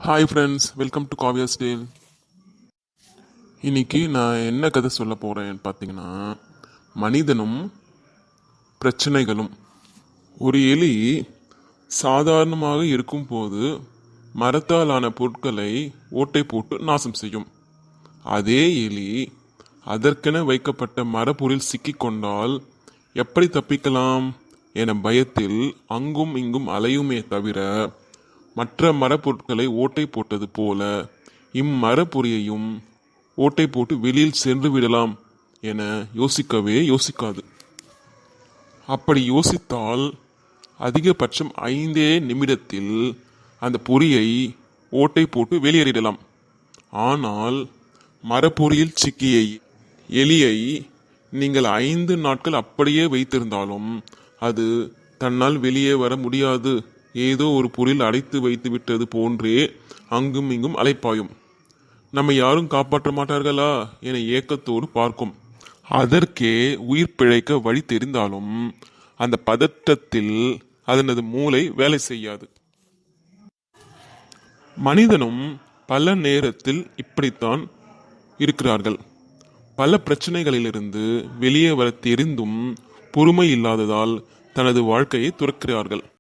Hi friends, welcome to Kaviya's tale. இன்னைக்கு நான் என்ன கதை சொல்ல போகிறேன்னு பார்த்தீங்கன்னா, மனிதனும் பிரச்சனைகளும். ஒரு எலி சாதாரணமாக இருக்கும்போது மரத்தாலான பொருட்களை ஓட்டை போட்டு நாசம் செய்யும். அதே எலி அதற்கென வைக்கப்பட்ட மரப்பொருள் சிக்கிக்கொண்டால் எப்படி தப்பிக்கலாம் என பயத்தில் அங்கும் இங்கும் அலையுமே தவிர, மற்ற மரப்பொருட்களை ஓட்டை போட்டது போல இம்மரப்பொறியையும் ஓட்டை போட்டு வெளியில் சென்று விடலாம் என யோசிக்கவே யோசிக்காது. அப்படி யோசித்தால் அதிகபட்சம் 5 நிமிடத்தில் அந்த பொறியை ஓட்டை போட்டு வெளியேறிடலாம். ஆனால் மரப்பொறியில் சிக்கிய எலியை நீங்கள் 5 நாட்கள் அப்படியே வைத்திருந்தாலும் அது தன்னால் வெளியே வர முடியாது. ஏதோ ஒரு பொருள் அடைத்து வைத்து விட்டது போன்றே அங்கும் இங்கும் அலைப்பாயும். நம்ம யாரும் காப்பாற்ற மாட்டார்களா என ஏக்கத்தோடு பார்க்கும். அதற்கே உயிர் பிழைக்க வழி தெரிந்தாலும் அந்த பதற்றத்தில் அதனது மூளை வேலை செய்யாது. மனிதனும் பல நேரத்தில் இப்படித்தான் இருக்கிறார்கள். பல பிரச்சனைகளிலிருந்து வெளியே வர தெரிந்தும் பொறுமை இல்லாததால் தனது வாழ்க்கையை துறக்கிறார்கள்.